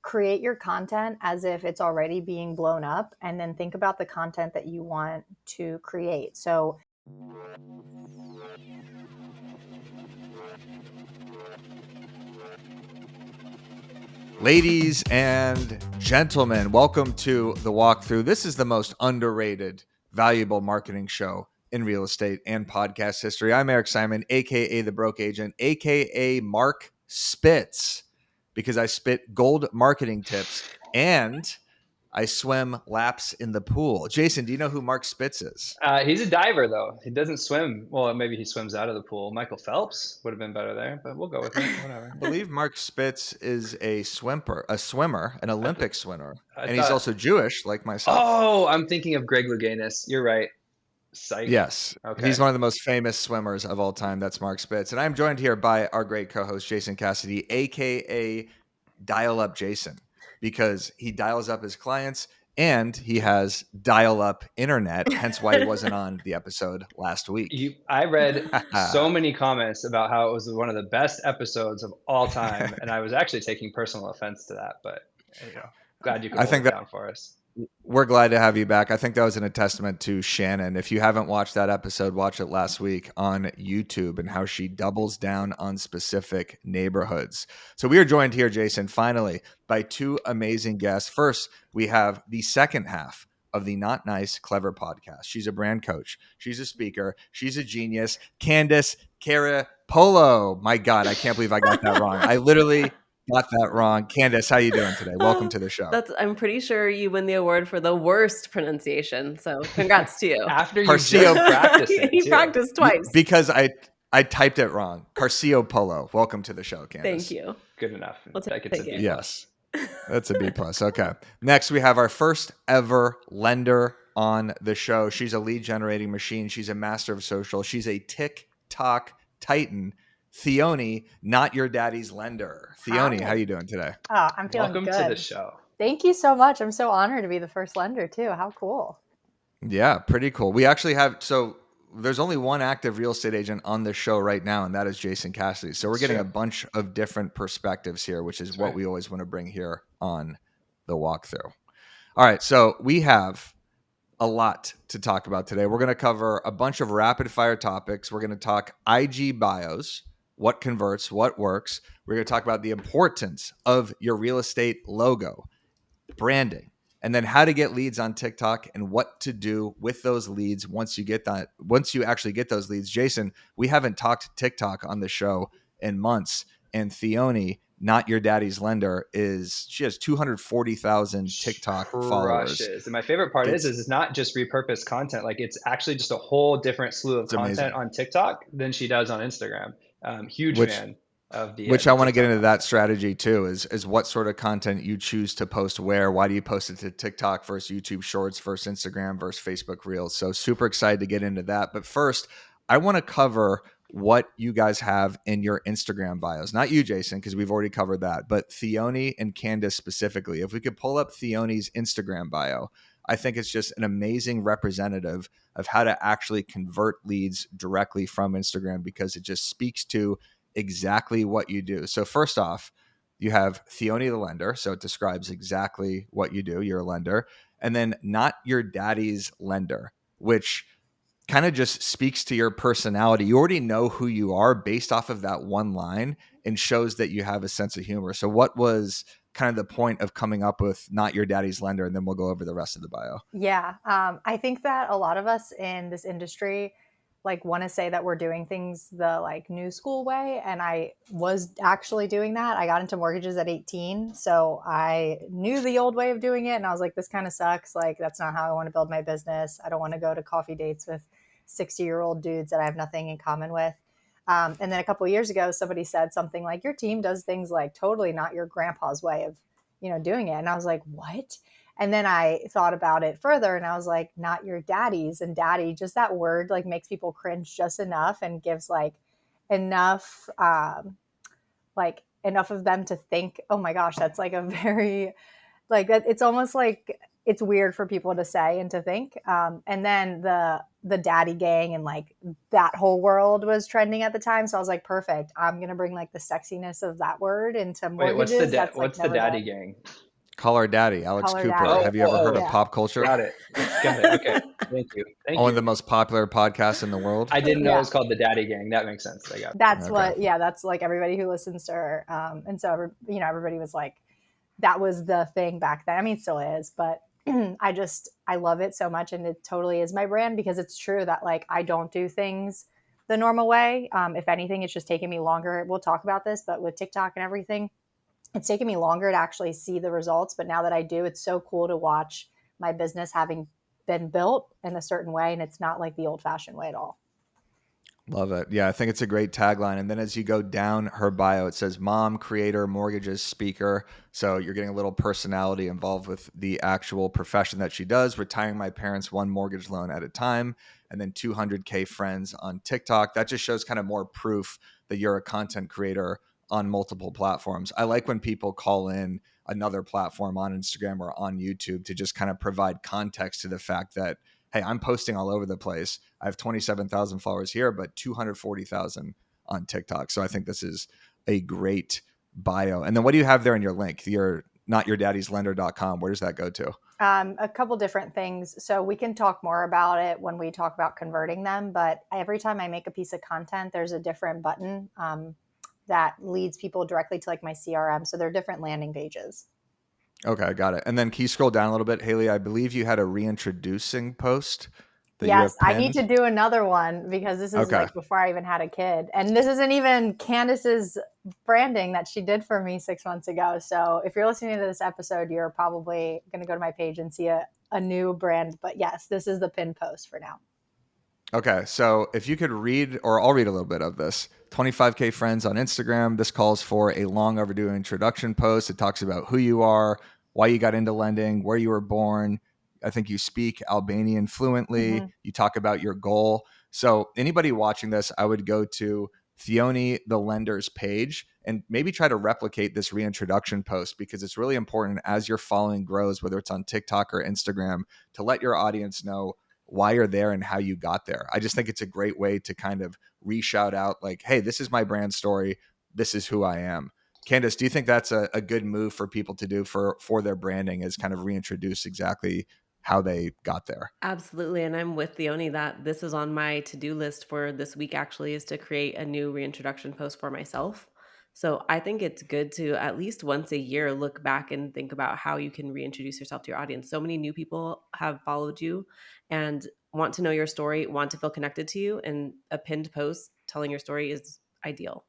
create your content as if it's already being blown up, and then think about the content that you want to create. So ladies and gentlemen, welcome to the walkthrough. This is the most underrated, valuable marketing show in real estate and podcast history. I'm Eric Simon, aka the Broke Agent, aka Mark Spitz, because I spit gold marketing tips and I swim laps in the pool. Jason, do you know who Mark Spitz is? He's a diver, though. He doesn't swim. Well, maybe he swims out of the pool. Michael Phelps would have been better there, but we'll go with it. Whatever. I believe Mark Spitz is a swimmer, an Olympic swimmer, and he's thought, also Jewish, like myself. Oh, I'm thinking of Greg Louganis. You're right. Psych. Yes. Okay. He's one of the most famous swimmers of all time. That's Mark Spitz. And I'm joined here by our great co-host, Jason Cassidy, aka Dial Up Jason, because he dials up his clients and he has dial-up internet, hence why he wasn't on the episode last week. I read so many comments about how it was one of the best episodes of all time, and I was actually taking personal offense to that, but glad you could hold it down for us. We're glad to have you back. I think that was a testament to Shannon. If you haven't watched that episode, watch it last week on YouTube and how she doubles down on specific neighborhoods. So we are joined here, Jason, finally, by two amazing guests. First, we have the second half of the Not Nice, Clever podcast. She's a brand coach. She's a speaker. She's a genius. Candace Carapolo. My God, I can't believe I got that wrong. I literally got that wrong. Candace, how you doing today? Welcome to the show. I'm pretty sure you win the award for the worst pronunciation. So congrats to you. After you practiced it, he practiced twice. Because I typed it wrong. Carcio Polo. Welcome to the show, Candace. Thank you. Good enough. That gets a B+. Yes. That's a B+. Okay. Next, we have our first ever lender on the show. She's a lead generating machine. She's a master of social. She's a TikTok titan. Theoni, not your daddy's lender. Theoni, how you doing today? Oh, I'm feeling good. Welcome to the show. Thank you so much. I'm so honored to be the first lender too. How cool. Yeah, pretty cool. We actually have, so there's only one active real estate agent on this show right now, and that is Jason Cassidy. So we're getting a bunch of different perspectives here, which is what we always want to bring here on the walkthrough. All right, so we have a lot to talk about today. We're going to cover a bunch of rapid fire topics. We're going to talk IG bios, what converts, what works. We're going to talk about the importance of your real estate logo, branding, and then how to get leads on TikTok and what to do with those leads once you actually get those leads. Jason, we haven't talked TikTok on the show in months, and Theoni, not your daddy's lender, she has 240,000 TikTok followers. And my favorite part is it's not just repurposed content. Like, it's actually just a whole different slew of content on TikTok than she does on Instagram. Huge fan of the which I want to get into that strategy too, is what sort of content you choose to post where. Why do you post it to TikTok versus YouTube Shorts versus Instagram versus Facebook Reels? So super excited to get into that. But first, I want to cover what you guys have in your Instagram bios. Not you, Jason, because we've already covered that, but Theoni and Candace specifically. If we could pull up Theoni's Instagram bio, I think it's just an amazing representative of how to actually convert leads directly from Instagram, because it just speaks to exactly what you do. So first off, you have Theoni the lender. So it describes exactly what you do. You're a lender. And then not your daddy's lender, which kind of just speaks to your personality. You already know who you are based off of that one line and shows that you have a sense of humor. So what was kind of the point of coming up with not your daddy's lender? And then we'll go over the rest of the bio. Yeah. I think that a lot of us in this industry want to say that we're doing things the new school way. And I was actually doing that. I got into mortgages at 18. So I knew the old way of doing it. And I was like, this kind of sucks. That's not how I want to build my business. I don't want to go to coffee dates with 60-year-old dudes that I have nothing in common with. And then a couple of years ago, somebody said something like, your team does things totally not your grandpa's way of, doing it. And I was like, what? And then I thought about it further and I was like, not your daddy's. And daddy, just that word makes people cringe just enough and gives enough enough of them to think, oh my gosh, that's a very that. It's almost it's weird for people to say and to think. And then the daddy gang and that whole world was trending at the time. So I was like, perfect. I'm going to bring the sexiness of that word into mortgages. What's the daddy gang? Call our daddy, Alex Call her Cooper. daddy. Oh, Have you oh, ever heard oh. of Yeah. Pop Culture? Got it. Got it. Okay. Thank you. Thank One of the you. most popular podcasts in the world. I didn't know it Yeah. was called the Daddy Gang. That makes sense. I got it. That's Okay. what, yeah, that's like everybody who listens to her. And so, everybody was like, that was the thing back then. I mean, it still is, but I love it so much. And it totally is my brand because it's true that like, I don't do things the normal way. If anything, it's just taking me longer. We'll talk about this, but with TikTok and everything, it's taken me longer to actually see the results. But now that I do, it's so cool to watch my business having been built in a certain way. And it's not like the old fashioned way at all. Love it. Yeah, I think it's a great tagline. And then as you go down her bio, it says mom, creator, mortgages, speaker. So you're getting a little personality involved with the actual profession that she does, retiring my parents one mortgage loan at a time, and then 200K friends on TikTok. That just shows kind of more proof that you're a content creator on multiple platforms. I like when people call in another platform on Instagram or on YouTube to just kind of provide context to the fact that, hey, I'm posting all over the place. I have 27,000 followers here, but 240,000 on TikTok. So I think this is a great bio. And then what do you have there in your link? Your notyourdaddieslender.com. Where does that go to? A couple different things. So we can talk more about it when we talk about converting them. But every time I make a piece of content, there's a different button that leads people directly to like my CRM. So they're different landing pages. Okay, got it. And then can you scroll down a little bit? Haley, I believe you had a reintroducing post that you Yes, have I need to pinned. do another one because this is Okay. like before I even had a kid. And this isn't even Candace's branding that she did for me 6 months ago. So if you're listening to this episode, you're probably going to go to my page and see a new brand. But yes, this is the pin post for now. Okay, so if you could read, or I'll read a little bit of this. 25K friends on Instagram. This calls for a long overdue introduction post. It talks about who you are, why you got into lending, where you were born. I think you speak Albanian fluently. Mm-hmm. You talk about your goal. So anybody watching this, I would go to Theoni, the lender's page, and maybe try to replicate this reintroduction post because it's really important as your following grows, whether it's on TikTok or Instagram, to let your audience know why you're there and how you got there. I just think it's a great way to kind of re-shout out like, hey, this is my brand story. This is who I am. Candace, do you think that's a good move for people to do for their branding, is kind of reintroduce exactly how they got there? Absolutely. And I'm with Theoni that this is on my to-do list for this week actually, is to create a new reintroduction post for myself. So I think it's good to at least once a year look back and think about how you can reintroduce yourself to your audience. So many new people have followed you and want to know your story, want to feel connected to you, and a pinned post telling your story is ideal.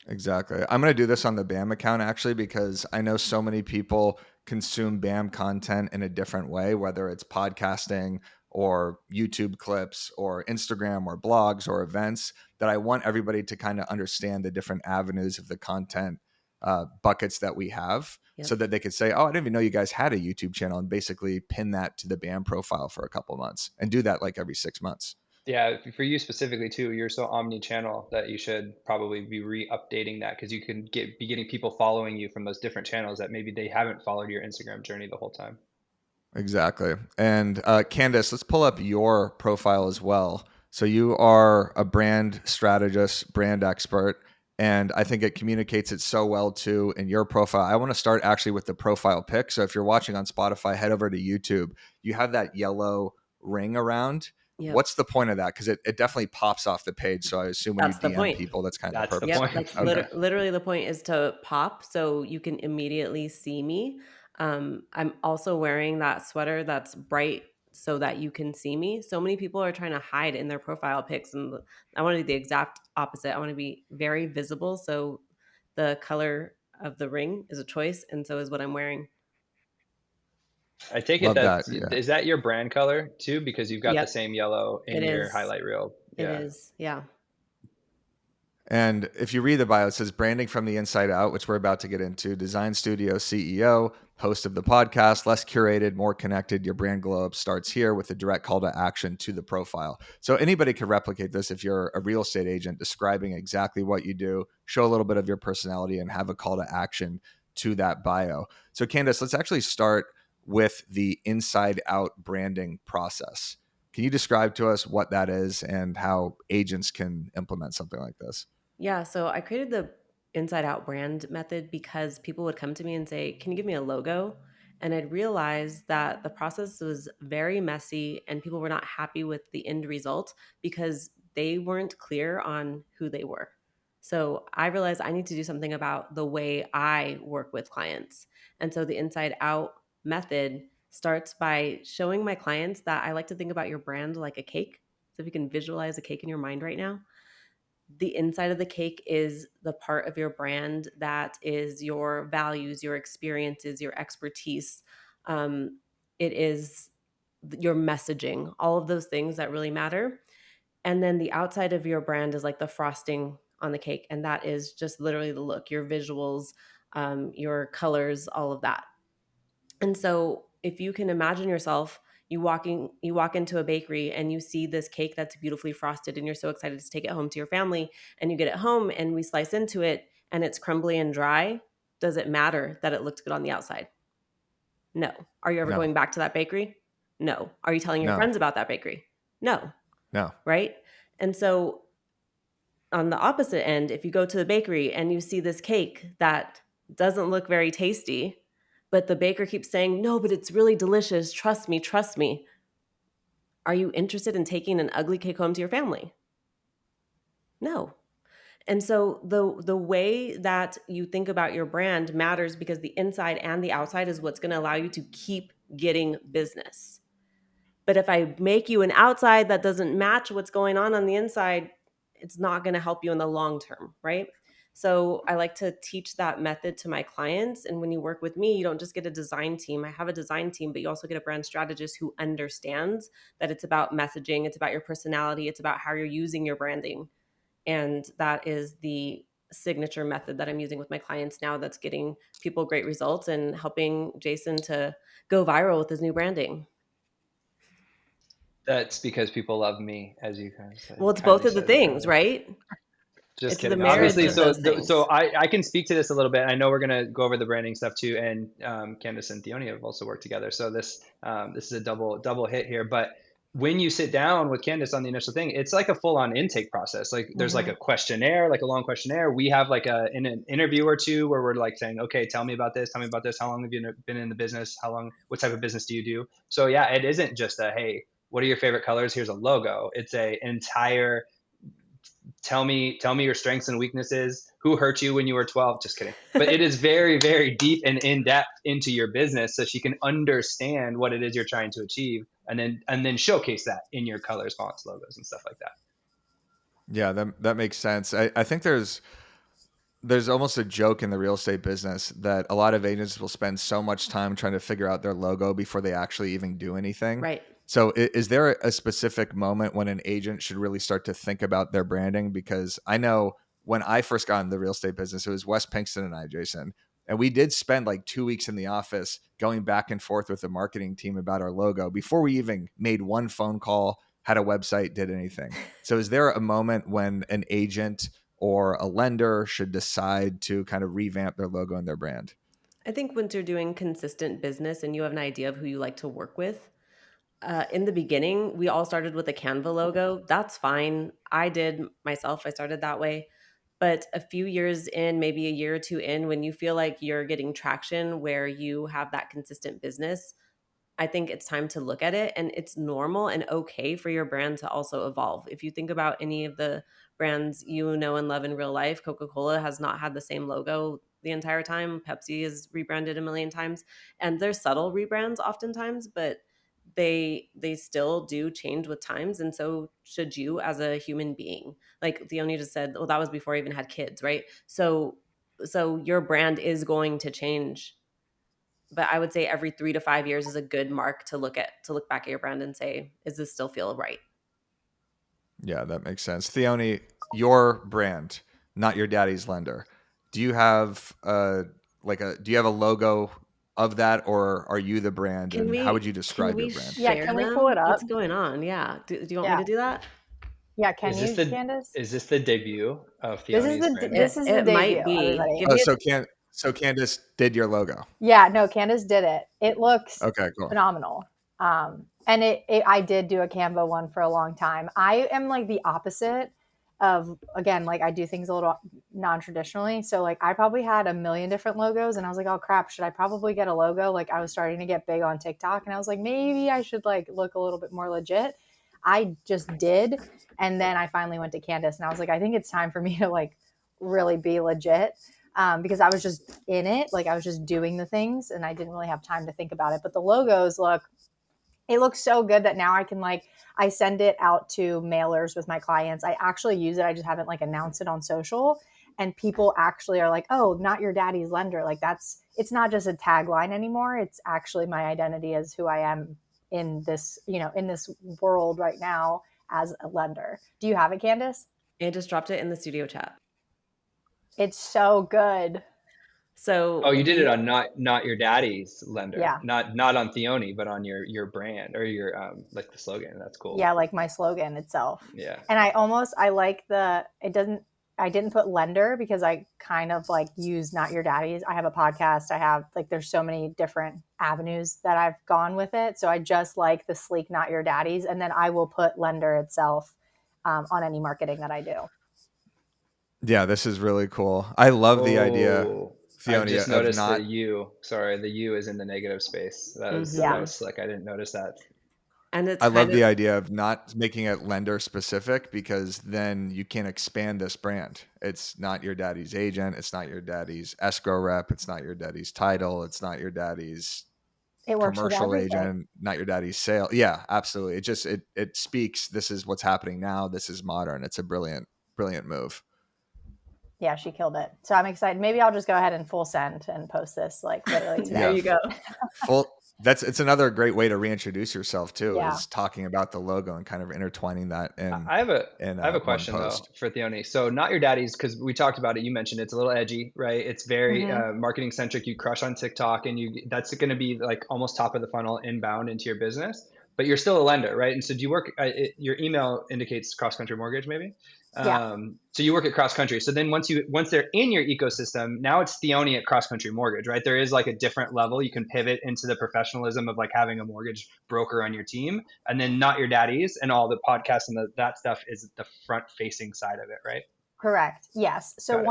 Exactly. I'm going to do this on the BAM account actually, because I know so many people consume BAM content in a different way, whether it's podcasting or YouTube clips or Instagram or blogs or events, that I want everybody to kind of understand the different avenues of the content buckets that we have. Yep. So that they could say, oh, I didn't even know you guys had a YouTube channel, and basically pin that to the BAM profile for a couple of months and do that like every 6 months. Yeah, for you specifically too, you're so omni-channel that you should probably be re-updating that because you can be getting people following you from those different channels that maybe they haven't followed your Instagram journey the whole time. Exactly. And Candace, let's pull up your profile as well. So you are a brand strategist, brand expert, and I think it communicates it so well too in your profile. I want to start actually with the profile pic. So if you're watching on Spotify, head over to YouTube. You have that yellow ring around. Yep. What's the point of that? Because it definitely pops off the page. So I assume when That's you the DM point. people, that's kind of That's the the purpose. point. That's Okay. literally the point, is to pop so you can immediately see me. I'm also wearing that sweater that's bright so that you can see me. So many people are trying to hide in their profile pics, and I want to do the exact opposite. I want to be very visible. So the color of the ring is a choice, and so is what I'm wearing. I take it Love that that. Yeah. is that your brand color too, because you've got the Yep, same yellow it in your is. highlight reel. It Yeah. is. Yeah. And if you read the bio, it says branding from the inside out, which we're about to get into. Design studio CEO, host of the podcast, less curated, more connected. Your brand glow up starts here with a direct call to action to the profile. So anybody can replicate this if you're a real estate agent describing exactly what you do, show a little bit of your personality, and have a call to action to that bio. So Candace, let's actually start with the inside out branding process. Can you describe to us what that is and how agents can implement something like this? Yeah, so I created the inside out brand method because people would come to me and say, "Can you give me a logo?" And I'd realize that the process was very messy and people were not happy with the end result because they weren't clear on who they were. So I realized I need to do something about the way I work with clients. And so the inside out method starts by showing my clients that I like to think about your brand like a cake. So if you can visualize a cake in your mind right now, the inside of the cake is the part of your brand that is your values, your experiences, your expertise. Um, it is your messaging, all of those things that really matter. And then the outside of your brand is like the frosting on the cake. And that is just literally the look, your visuals, your colors, all of that. And so if you can imagine yourself, you walk into a bakery and you see this cake that's beautifully frosted and you're so excited to take it home to your family, and you get it home and we slice into it and it's crumbly and dry, does it matter that it looked good on the outside? No. Are you ever No, going back to that bakery? No. Are you telling your no, friends about that bakery? No. no. Right? And so on the opposite end, if you go to the bakery and you see this cake that doesn't look very tasty, but the baker keeps saying, "No, but it's really delicious. Trust me, trust me." Are you interested in taking an ugly cake home to your family? No. And so the way that you think about your brand matters because the inside and the outside is what's going to allow you to keep getting business. But if I make you an outside that doesn't match what's going on the inside, it's not going to help you in the long term, right? So I like to teach that method to my clients. And when you work with me, you don't just get a design team. I have a design team, but you also get a brand strategist who understands that it's about messaging, it's about your personality, it's about how you're using your branding. And that is the signature method that I'm using with my clients now that's getting people great results and helping Jason to go viral with his new branding. That's because people love me, as you Well, it's both kindly of the said things, earlier. right? Just It's the kidding. marriage Obviously, of those so things. I can speak to this a little bit. I know we're gonna go over the branding stuff too, and Candace and Theonia have also worked together. So this is a double hit here. But when you sit down with Candace on the initial thing, it's like a full on intake process. Like there's like Mhm. a questionnaire, like a long questionnaire. We have like an interview or two where we're like saying, okay, tell me about this, tell me about this. How long have you been in the business? How long? What type of business do you do? So yeah, it isn't just a hey, what are your favorite colors? Here's a logo. It's a entire tell me your strengths and weaknesses, who hurt you when you were 12. Just kidding, but it is very very deep and in depth into your business so she can understand what it is you're trying to achieve, and then showcase that in your colors, fonts, logos, and stuff like that. Yeah, that makes sense. I think there's almost a joke in the real estate business that a lot of agents will spend so much time trying to figure out their logo before they actually even do anything. Right. So is there a specific moment when an agent should really start to think about their branding? Because I know when I first got in the real estate business, it was Wes Pinkston and I, Jason, and we did spend like 2 weeks in the office going back and forth with the marketing team about our logo before we even made one phone call, had a website, did anything. So is there a moment when an agent or a lender should decide to kind of revamp their logo and their brand? I think once you're doing consistent business and you have an idea of who you like to work with, in the beginning, we all started with a Canva logo. That's fine. I did myself. I started that way. But a few years in, maybe a year or two in, when you feel like you're getting traction where you have that consistent business, I think it's time to look at it, and it's normal and okay for your brand to also evolve. If you think about any of the brands you know and love in real life, Coca-Cola has not had the same logo the entire time. Pepsi is rebranded a million times, and they're subtle rebrands oftentimes, but they still do change with times, and so should you as a human being. Like Theonie just said, well, that was before I even had kids, right? So your brand is going to change, but I would say every 3 to 5 years is a good mark to look back at your brand and say, is this still feel right? Yeah, that makes sense. Theone, your brand, not your daddy's lender. Do you have do you have a logo of that, or are you the brand, Can and how would we you can describe your we brand? Yeah, share can we pull it them? up? What's going on? Yeah. Do you want me Yeah. to do that? Yeah, Is can this you, the Candace? is this the debut of This is Theoni's the branding? this It is the it debut, might be. everybody. Give Oh, me a so Candace did your logo. Yeah, no, Candace did it. It looks Okay, cool. phenomenal. And I did do a Canva one for a long time. I am like the opposite. of, again, like I do things a little non-traditionally. So like I probably had a million different logos and I was like, oh crap, should I probably get a logo? Like I was starting to get big on TikTok and I was like, maybe I should like look a little bit more legit. I just did. And then I finally went to Candace and I was like, I think it's time for me to like really be legit. Because I was just in it, like I was just doing the things and I didn't really have time to think about it. But the logos look, it looks so good that now I can like, I send it out to mailers with my clients. I actually use it. I just haven't like announced it on social. And people actually are like, oh, not your daddy's lender. Like that's, it's not just a tagline anymore. It's actually my identity as who I am in this, you know, in this world right now as a lender. Do you have it, Candace? And just dropped it in the studio chat. It's so good. So Oh, you did it we on not your daddy's lender, Yeah. not on Theoni, but on your brand or your like the slogan. That's cool. Yeah, like my slogan itself. Yeah. And I like it doesn't, I didn't put lender because I kind of like use not your daddy's. I have a podcast. I have like, there's so many different avenues that I've gone with it. So I just like the sleek, not your daddy's. And then I will put lender itself on any marketing that I do. Yeah, this is really cool. I love the idea, Oh, I've Theonia, just of noticed the not. U. Sorry, the U is in the negative space. That Yeah, was slick. I didn't notice that. and it's I love kind the of idea of not making it lender specific because then you can expand this brand. It's not your daddy's agent. It's not your daddy's escrow rep. It's not your daddy's title. It's not your daddy's it works with commercial everything. agent, not your daddy's sale. Yeah, absolutely. It speaks. This is what's happening now. This is modern. It's a brilliant move. Yeah, she killed it. So I'm excited. Maybe I'll just go ahead and full send and post this like literally there Yeah, today. you go. full. It's another great way to reintroduce yourself too, Yeah. is talking about the logo and kind of intertwining that in I have a in I have a one question though post. for Theoni. So not your daddy's because we talked about it. You mentioned it's a little edgy, right? It's very Hmm. marketing centric. You crush on TikTok, and you that's going to be like almost top of the funnel inbound into your business. But you're still a lender, right? And so do you work? Your email indicates cross country mortgage, maybe. Yeah. So you work at cross country. So then once they're in your ecosystem, now it's Theoni at cross country mortgage, right? There is like a different level. You can pivot into the professionalism of like having a mortgage broker on your team, and then not your daddies and all the podcasts and that stuff is the front facing side of it, right? Correct. Yes. So Got it.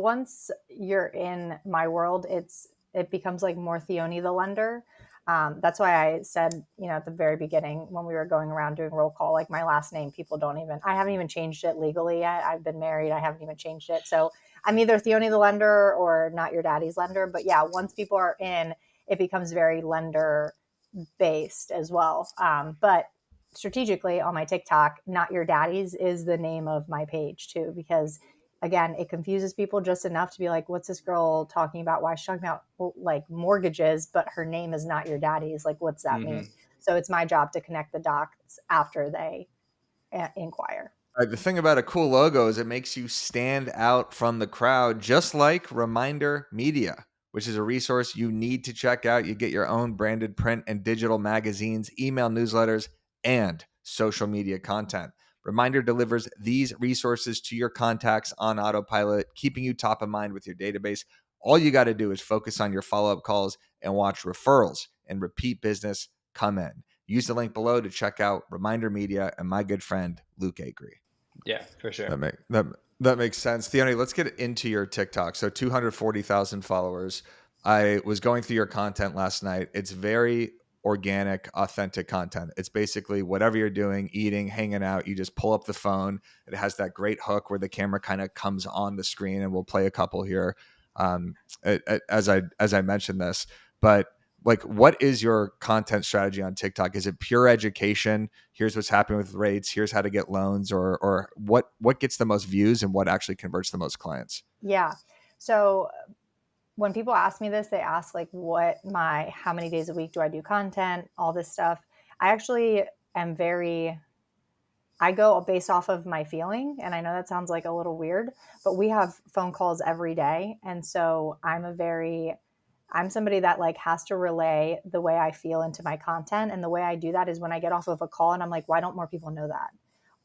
once you're in my world, it becomes like more Theoni the lender. That's why I said, you know, at the very beginning when we were going around doing roll call, like my last name, people don't even, I haven't even changed it legally yet. I've been married. I haven't even changed it. So I'm either Theoni the lender or not your daddy's lender. But yeah, once people are in, it becomes very lender based as well. But strategically on my TikTok, not your daddy's is the name of my page too, because again, it confuses people just enough to be like, what's this girl talking about? Why is she talking about like mortgages, but her name is not your daddy's? Like, what's that mean? Hmm. So it's my job to connect the dots after they inquire. The thing about a cool logo is it makes you stand out from the crowd, just like Reminder Media, which is a resource you need to check out. You get your own branded print and digital magazines, email newsletters, and social media content. Reminder delivers these resources to your contacts on autopilot, keeping you top of mind with your database. All you got to do is focus on your follow-up calls and watch referrals and repeat business come in. Use the link below to check out Reminder Media and my good friend Luke Acree. Yeah, for sure. That makes sense. Theoni, let's get into your TikTok. So 240,000 followers. I was going through your content last night. It's very organic, authentic content. It's basically whatever you're doing, eating, hanging out, you just pull up the phone. It has that great hook where the camera kind of comes on the screen, and we'll play a couple here as I mentioned this. But like, what is your content strategy on TikTok? Is it pure education? Here's what's happening with rates. Here's how to get loans, or what gets the most views and what actually converts the most clients? Yeah. So when people ask me this, they ask like how many days a week do I do content, all this stuff. I actually am I go based off of my feeling. And I know that sounds like a little weird, but we have phone calls every day. And so I'm somebody that like has to relay the way I feel into my content. And the way I do that is when I get off of a call and I'm like, why don't more people know that?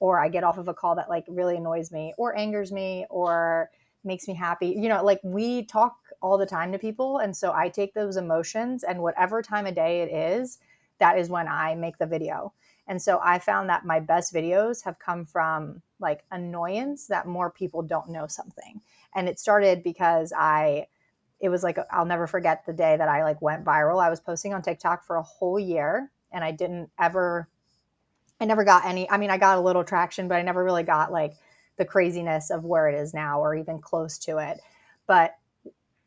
Or I get off of a call that like really annoys me or angers me or makes me happy. You know, like we talk all the time to people. And so I take those emotions and whatever time of day it is, that is when I make the video. And so I found that my best videos have come from like annoyance that more people don't know something. And it started because it was like, I'll never forget the day that I like went viral. I was posting on TikTok for a whole year and I never got any, I mean, I got a little traction, but I never really got like the craziness of where it is now or even close to it. But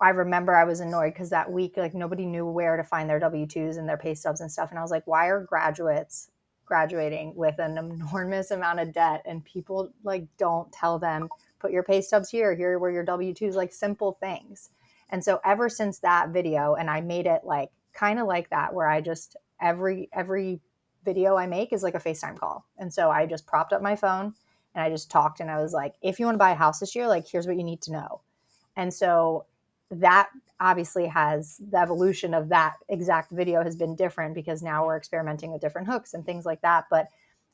I remember I was annoyed because that week, like nobody knew where to find their W-2s and their pay stubs and stuff. And I was like, why are graduates graduating with an enormous amount of debt and people like don't tell them, put your pay stubs here where your W-2s, like simple things. And so ever since that video, and I made it like kind of like that, where I just every video I make is like a FaceTime call. And so I just propped up my phone and I just talked and I was like, if you want to buy a house this year, like here's what you need to know. And so that obviously has the evolution of that exact video has been different because now we're experimenting with different hooks and things like that. But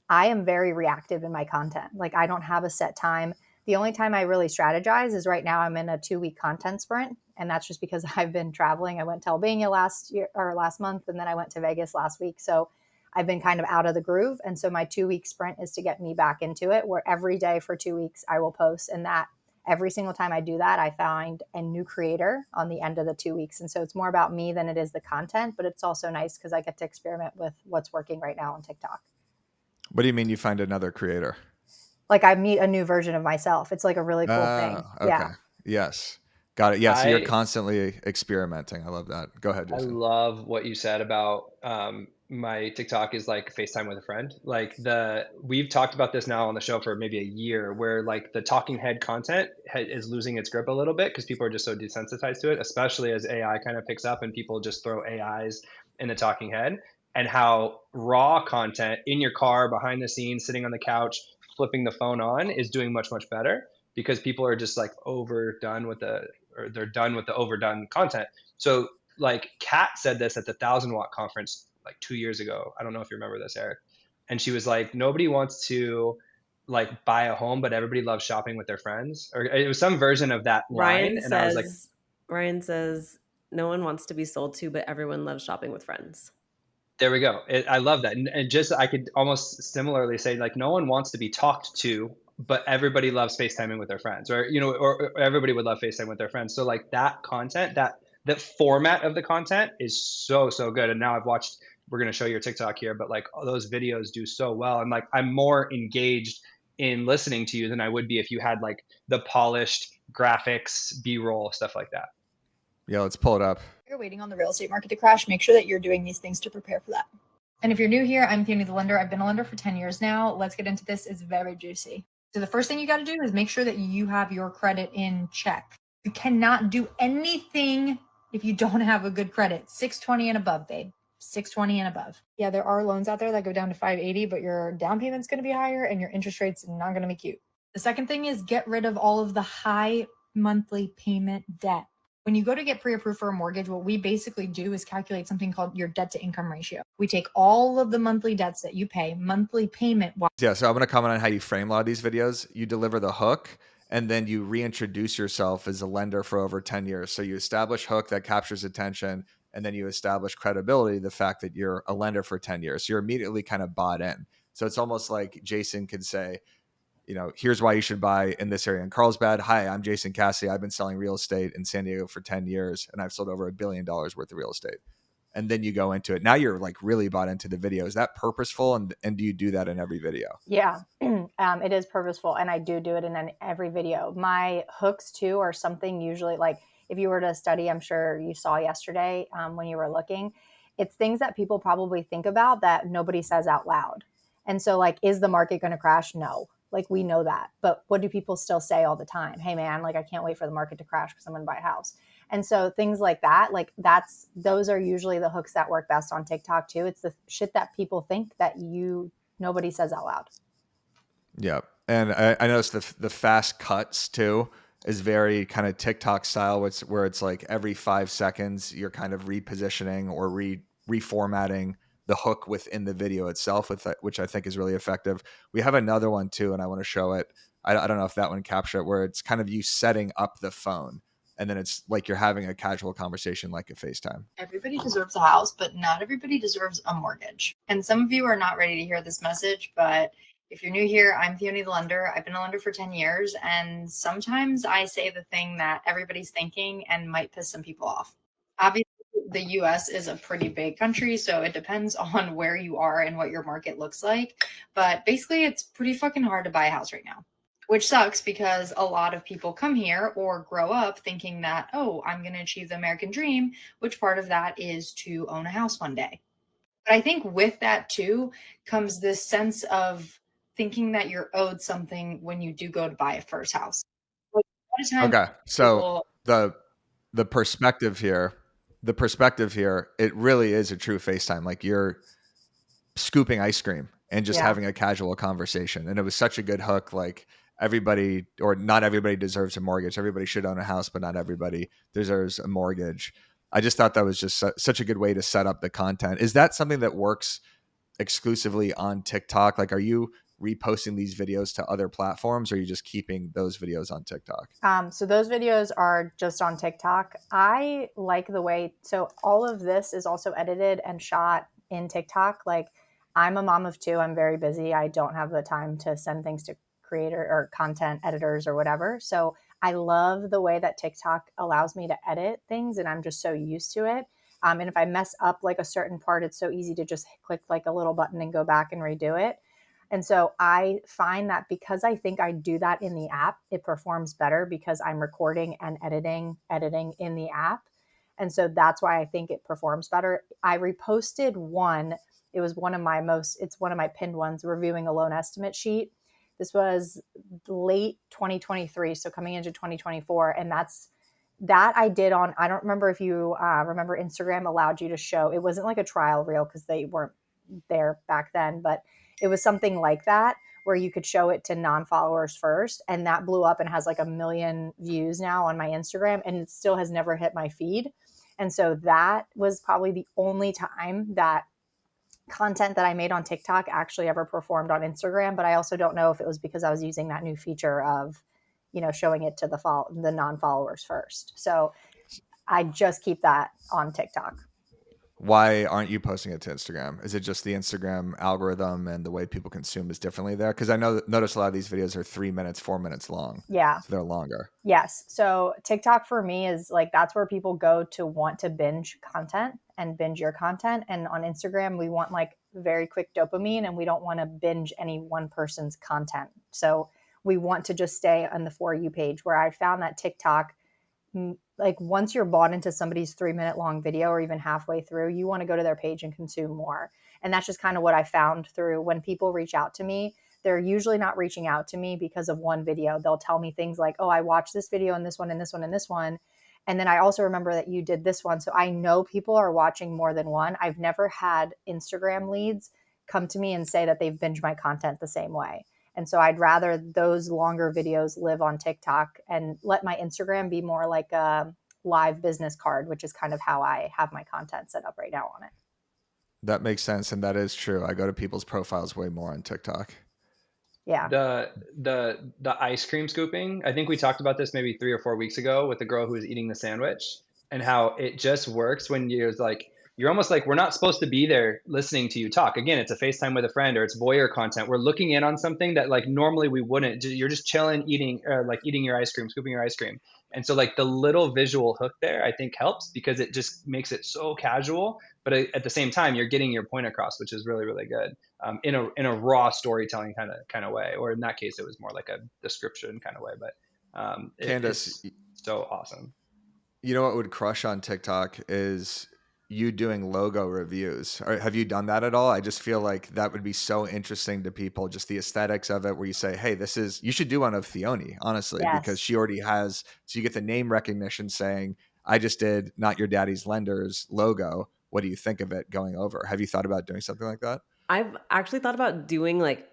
I am very reactive in my content. Like I don't have a set time. The only time I really strategize is right now I'm in a 2-week content sprint. And that's just because I've been traveling. I went to Albania last month, and then I went to Vegas last week. So I've been kind of out of the groove. And so my 2-week sprint is to get me back into it, where every day for 2 weeks I will post. And that every single time I do that, I find a new creator on the end of the 2 weeks. And so it's more about me than it is the content, but it's also nice because I get to experiment with what's working right now on TikTok. What do you mean you find another creator? Like I meet a new version of myself. It's like a really cool thing. Okay. Yeah. Yes. Got it. Yeah. So you're constantly experimenting. I love that. Go ahead, I Jason. love what you said about my TikTok is like FaceTime with a friend. Like we've talked about this now on the show for maybe a year, where like the talking head content is losing its grip a little bit because people are just so desensitized to it, especially as AI kind of picks up and people just throw AIs in the talking head. And how raw content in your car, behind the scenes, sitting on the couch, flipping the phone on is doing much, much better because people are just like they're done with the overdone content. So like Kat said this at the 1,000 Watt conference like 2 years ago. I don't know if you remember this, Eric. And she was like, nobody wants to like buy a home, but everybody loves shopping with their friends. Or it was some version of that line. And I was like, Ryan says, no one wants to be sold to, but everyone loves shopping with friends. There we go. I love that. And just, I could almost similarly say like, no one wants to be talked to, but everybody loves FaceTiming with their friends, or, you know, or everybody would love FaceTime with their friends. So like that content, that format of the content is so, so good. And now we're going to show your TikTok here, but like those videos do so well. And like, I'm more engaged in listening to you than I would be if you had like the polished graphics, B-roll, stuff like that. Yeah, let's pull it up. You're waiting on the real estate market to crash, make sure that you're doing these things to prepare for that. And if you're new here, I'm Tammy the lender. I've been a lender for 10 years now. Let's get into this. It's very juicy. So the first thing you got to do is make sure that you have your credit in check. You cannot do anything if you don't have a good credit. 620 and above, babe. 620 and above. Yeah, there are loans out there that go down to 580, but your down payment's going to be higher and your interest rate's not going to be cute. The second thing is get rid of all of the high monthly payment debt. When you go to get pre-approved for a mortgage, what we basically do is calculate something called your debt to income ratio. We take all of the monthly debts that you pay, monthly payment. Yeah, so I'm going to comment on how you frame a lot of these videos. You deliver the hook, and then you reintroduce yourself as a lender for over 10 years. So you establish hook that captures attention, and then you establish credibility, the fact that you're a lender for 10 years. So you're immediately kind of bought in. So it's almost like Jason could say, you know, here's why you should buy in this area in Carlsbad. Hi, I'm Jason Cassidy. I've been selling real estate in San Diego for 10 years, and I've sold over $1 billion worth of real estate. And then you go into it. Now you're like really bought into the video. Is that purposeful? And do you do that in every video? Yeah, it is purposeful. And I do it in every video. My hooks too are something usually like if you were to study, I'm sure you saw yesterday when you were looking, it's things that people probably think about that nobody says out loud. And so like, is the market going to crash? No. Like we know that, but what do people still say all the time? Hey man, like I can't wait for the market to crash because I'm going to buy a house. And so things like that, like those are usually the hooks that work best on TikTok too. It's the shit that people think that nobody says out loud. Yeah. And I noticed the fast cuts too is very kind of TikTok style, where it's like every 5 seconds, you're kind of repositioning or reformatting the hook within the video itself, which I think is really effective. We have another one too, and I want to show it. I don't know if that one captured it, where it's kind of you setting up the phone. and then it's like you're having a casual conversation like a FaceTime. Everybody deserves a house, but not everybody deserves a mortgage. And some of you are not ready to hear this message, but if you're new here, I'm Fiona the lender. I've been a lender for 10 years, and sometimes I say the thing that everybody's thinking and might piss some people off. Obviously, the US is a pretty big country, so it depends on where you are and what your market looks like. But basically, it's pretty fucking hard to buy a house right now, which sucks because a lot of people come here or grow up thinking that, oh, I'm going to achieve the American dream, which part of that is to own a house one day. But I think with that too comes this sense of thinking that you're owed something when you do go to buy a first house. Like, a lot of times Okay, so people, the perspective here, it really is a true FaceTime. Like you're scooping ice cream and just yeah, having a casual conversation. And it was such a good hook. Like everybody, or not everybody, deserves a mortgage. Everybody should own a house, but not everybody deserves a mortgage. I just thought that was just such a good way to set up the content. Is that something that works exclusively on TikTok? Like, are you reposting these videos to other platforms, or are you just keeping those videos on TikTok? So those videos are just on TikTok. I like the way, so all of this is also edited and shot in TikTok. Like, I'm a mom of two. I'm very busy. I don't have the time to send things to creator or content editors or whatever. So I love the way that TikTok allows me to edit things, and I'm just so used to it. And if I mess up like a certain part, it's so easy to just click like a little button and go back and redo it. And so I find that because I think I do that in the app, it performs better because I'm recording and editing in the app. And so that's why I think it performs better. I reposted one. It was it's one of my pinned ones, reviewing a loan estimate sheet. This was late 2023, so coming into 2024. And that I did on, I don't remember if you remember Instagram allowed you to show, it wasn't like a trial reel because they weren't there back then, but it was something like that where you could show it to non-followers first, and that blew up and has like 1 million views now on my Instagram, and it still has never hit my feed. And so that was probably the only time that content that I made on TikTok actually ever performed on Instagram. But I also don't know if it was because I was using that new feature of, showing it to the non-followers first. So I just keep that on TikTok. Why aren't you posting it to Instagram? Is it just the Instagram algorithm and the way people consume is differently there? Because I notice a lot of these videos are 3 minutes, 4 minutes long. Yeah. So they're longer. Yes. So TikTok for me is like, that's where people go to want to binge content and binge your content. And on Instagram, we want like very quick dopamine, and we don't want to binge any one person's content. So we want to just stay on the For You page, where I found that TikTok, like once you're bought into somebody's 3 minute long video or even halfway through, you want to go to their page and consume more. And that's just kind of what I found through when people reach out to me. They're usually not reaching out to me because of one video. They'll tell me things like, oh, I watched this video and this one and this one and this one. And then I also remember that you did this one. So I know people are watching more than one. I've never had Instagram leads come to me and say that they've binged my content the same way. And so I'd rather those longer videos live on TikTok and let my Instagram be more like a live business card, which is kind of how I have my content set up right now on it. That makes sense. And that is true. I go to people's profiles way more on TikTok. Yeah. The ice cream scooping, I think we talked about this maybe 3 or 4 weeks ago with the girl who was eating the sandwich, and how it just works when you're almost like, we're not supposed to be there listening to you talk. Again, it's a FaceTime with a friend, or it's voyeur content. We're looking in on something that like normally we wouldn't. You're just chilling, eating your ice cream, scooping your ice cream. And so like the little visual hook there, I think helps because it just makes it so casual. But at the same time, you're getting your point across, which is really, really good, in a raw storytelling kind of way. Or in that case, it was more like a description kind of way. But Candace, it's so awesome. You know what would crush on TikTok is you doing logo reviews. Have you done that at all? I just feel like that would be so interesting to people, just the aesthetics of it, where you say, hey, you should do one of Theoni, honestly, Yes. because she already has, so you get the name recognition saying, I just did Not Your Daddy's Lender's logo. What do you think of it going over? Have you thought about doing something like that? I've actually thought about doing like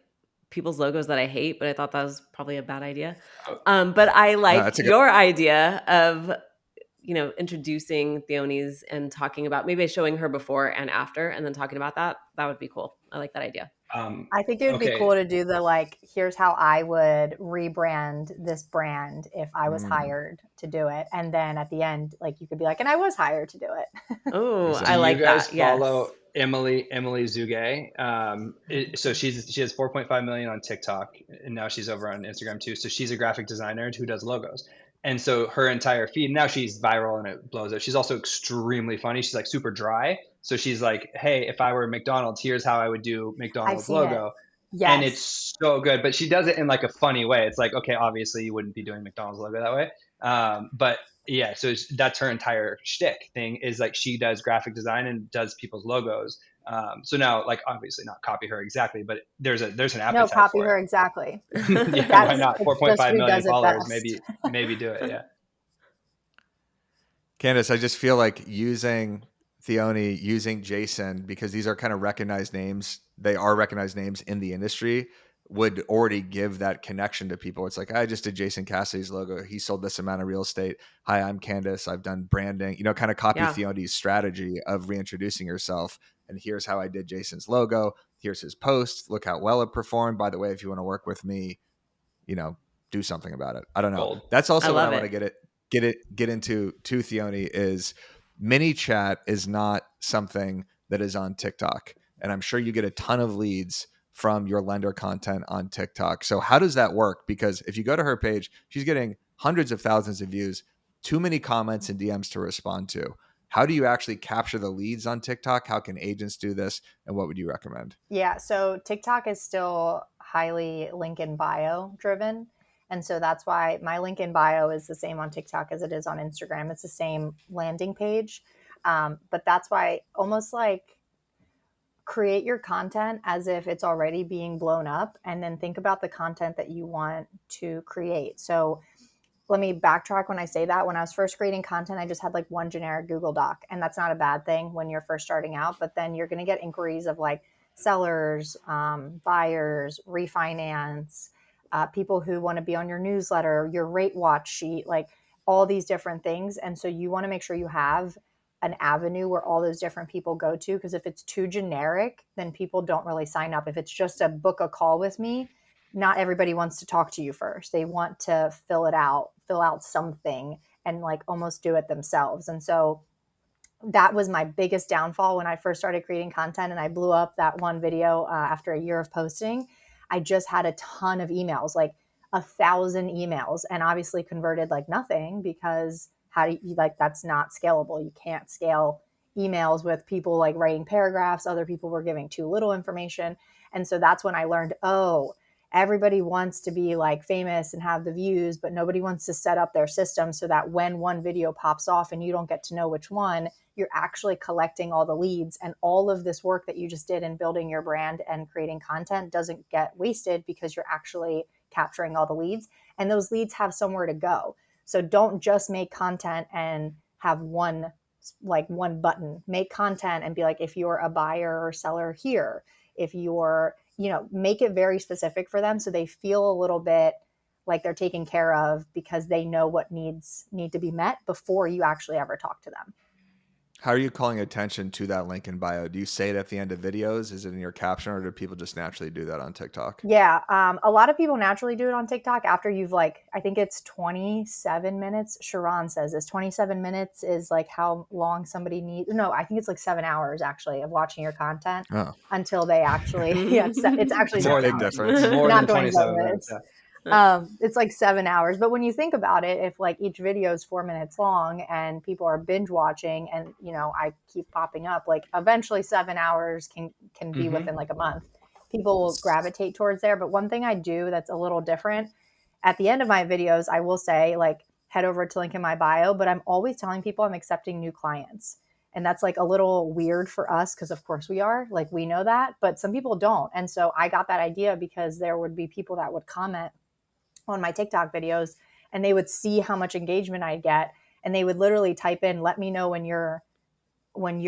people's logos that I hate, but I thought that was probably a bad idea. But I like that's a good- your idea of introducing Theoni's and talking about maybe showing her before and after and then talking about that would be cool. I like that idea. I think it would be cool Okay. to do the like, here's how I would rebrand this brand if I was hired to do it. And then at the end, like you could be like, and I was hired to do it. Oh, Exactly. I Do you like guys that. Yes. follow Emily Zugay? So she has 4.5 million on TikTok, and now she's over on Instagram too. So she's a graphic designer who does logos, and so her entire feed now she's viral and it blows up. She's also extremely funny. She's like super dry. So she's like, hey, if I were McDonald's, here's how I would do I've McDonald's seen it. logo. And Yes. it's so good, but she does it in like a funny way. It's like, okay, obviously you wouldn't be doing McDonald's logo that way. But yeah, so that's her entire shtick thing is like she does graphic design and does people's logos. So now, like, obviously not copy her exactly, but there's an No, appetite copy for her it. exactly. Yeah, why not? It's just 4.5 who million does it followers, best. maybe do it. Yeah. Candace, I just feel like using Theoni, using Jason, because these are kind of recognized names. They are recognized names in the industry, would already give that connection to people. It's like, I just did Jason Cassidy's logo. He sold this amount of real estate. Hi, I'm Candace. I've done branding, kind of copy Yeah. Theoni's strategy of reintroducing yourself. And here's how I did Jason's logo. Here's his post. Look how well it performed. By the way, if you want to work with me, do something about it. I don't know. Gold. That's I also what I love want to it. get into to Theoni is mini chat is not something that is on TikTok. And I'm sure you get a ton of leads from your lender content on TikTok. So how does that work? Because if you go to her page, she's getting hundreds of thousands of views, too many comments and DMs to respond to. How do you actually capture the leads on TikTok? How can agents do this? And what would you recommend? Yeah, so TikTok is still highly link in bio driven. And so that's why my link in bio is the same on TikTok as it is on Instagram. It's the same landing page. But that's why almost like create your content as if it's already being blown up and then think about the content that you want to create. So let me backtrack when I say that. When I was first creating content, I just had like one generic Google Doc. And that's not a bad thing when you're first starting out. But then you're going to get inquiries of like sellers, buyers, refinance, people who want to be on your newsletter, your rate watch sheet, like all these different things. And so you want to make sure you have an avenue where all those different people go to. Because if it's too generic, then people don't really sign up. If it's just a book a call with me, not everybody wants to talk to you first. They want to fill out something and like almost do it themselves. And so that was my biggest downfall when I first started creating content and I blew up that one video after a year of posting. I just had a ton of emails, like 1,000 emails, and obviously converted like nothing because how do you like that's not scalable. You can't scale emails with people like writing paragraphs. Other people were giving too little information. And so that's when I learned, oh, everybody wants to be like famous and have the views, but nobody wants to set up their system so that when one video pops off and you don't get to know which one, you're actually collecting all the leads, and all of this work that you just did in building your brand and creating content doesn't get wasted because you're actually capturing all the leads, and those leads have somewhere to go. So don't just make content and have one button. Make content and be like, if you're a buyer or seller here, if you're, make it very specific for them so they feel a little bit like they're taken care of because they know what need to be met before you actually ever talk to them. How are you calling attention to that link in bio? Do you say it at the end of videos? Is it in your caption, or do people just naturally do that on TikTok? Yeah, a lot of people naturally do it on TikTok after you've I think it's 27 minutes. Sharon says this 27 minutes is like how long somebody needs. No, I think it's like 7 hours actually of watching your content until they actually, yeah, it's actually more 7 than hours. difference. More Not than 27 minutes. Yeah. It's like 7 hours, but when you think about it, if like each video is 4 minutes long and people are binge watching and I keep popping up, like eventually 7 hours can be within like a month. People will gravitate towards there. But one thing I do that's a little different at the end of my videos, I will say like head over to link in my bio, but I'm always telling people I'm accepting new clients. And that's like a little weird for us because of course we are, like we know that, but some people don't. And so I got that idea because there would be people that would comment on my TikTok videos and they would see how much engagement I get. And they would literally type in, let me know when you're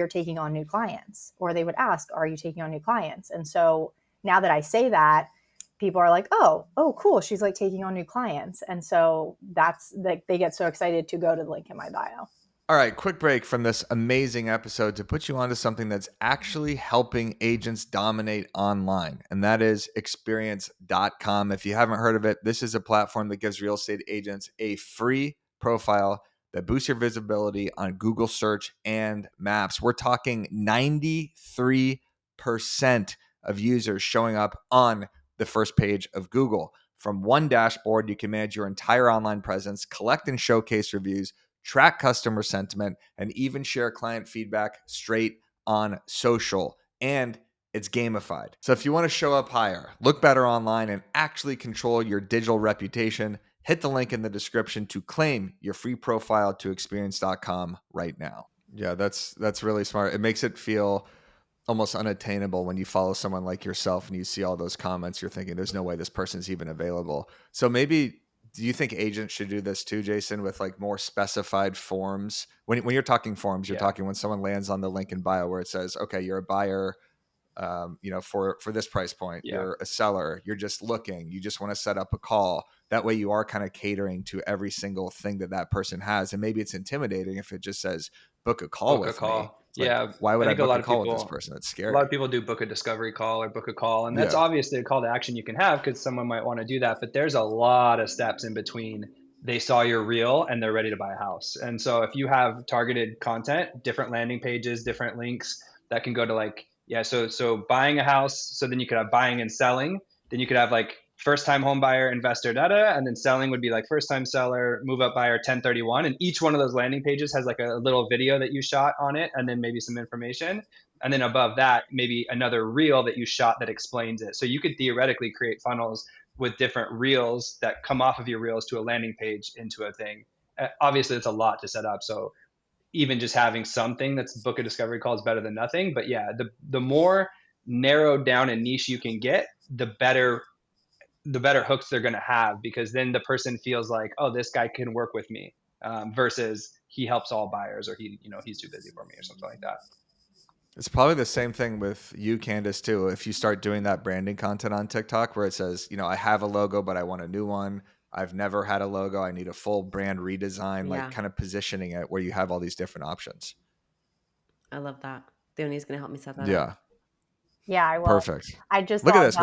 taking on new clients, or they would ask, are you taking on new clients? And so now that I say that, people are like, oh, cool. She's like taking on new clients. And so that's like, they get so excited to go to the link in my bio. All right, quick break from this amazing episode to put you onto something that's actually helping agents dominate online, and that is experience.com. If you haven't heard of it, this is a platform that gives real estate agents a free profile that boosts your visibility on Google search and maps. We're talking 93% of users showing up on the first page of Google. From one dashboard, you can manage your entire online presence, collect and showcase reviews, track customer sentiment, and even share client feedback straight on social. And it's gamified. So if you want to show up higher, look better online, and actually control your digital reputation, hit the link in the description to claim your free profile to experience.com right now. Yeah, that's really smart. It makes it feel almost unattainable when you follow someone like yourself and you see all those comments. You're thinking there's no way this person's even available. So maybe, do you think agents should do this too, Jason, with like more specified forms? When you're talking forms, you're talking when someone lands on the link in bio where it says, okay, you're a buyer, for this price point, you're a seller, you're just looking, you just want to set up a call. That way you are kind of catering to every single thing that person has. And maybe it's intimidating if it just says book a call with me. It's like, why would I book a call with this person? That's scary. A lot of people do book a discovery call or book a call, and that's obviously a call to action you can have because someone might want to do that, but there's a lot of steps in between they saw your reel and they're ready to buy a house. And so if you have targeted content, different landing pages, different links that can go to like, so buying a house, so then you could have buying and selling, then you could have like first time home buyer, investor, and then selling would be like first time seller, move up buyer, 1031. And each one of those landing pages has like a little video that you shot on it, and then maybe some information. And then above that, maybe another reel that you shot that explains it. So you could theoretically create funnels with different reels that come off of your reels to a landing page into a thing. Obviously, it's a lot to set up. So even just having something that's book a discovery call is better than nothing. But yeah, the more narrowed down and niche you can get, the better hooks they're going to have, because then the person feels like, oh, this guy can work with me, versus he helps all buyers, or he's too busy for me or something like that. It's probably the same thing with you, Candace, too. If you start doing that branding content on TikTok where it says, I have a logo, but I want a new one. I've never had a logo. I need a full brand redesign, like kind of positioning it where you have all these different options. I love that. Theoni's going to help me set that up. Yeah. Yeah, I will. Perfect. I just look at this.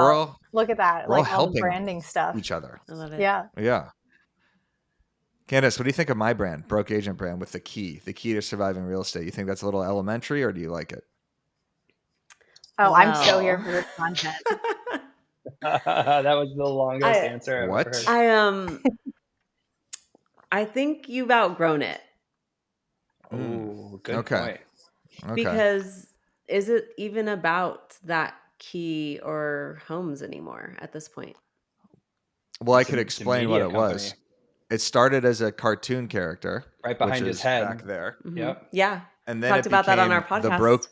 Look at that. We're Like all all the helping branding stuff. each other. I love it. Yeah. Yeah. Candace, what do you think of my brand, Broke Agent brand, with the key to surviving real estate? You think that's a little elementary, or do you like it? Oh, I'm so here for this content. That was the longest answer I've ever heard. I think you've outgrown it. Oh, good point. Okay. Because is it even about that key or homes anymore at this point? Well, I could explain what it was. It started as a cartoon character, right behind his head back there. Mm-hmm. Yep. Yeah. And then talked about that on our podcast.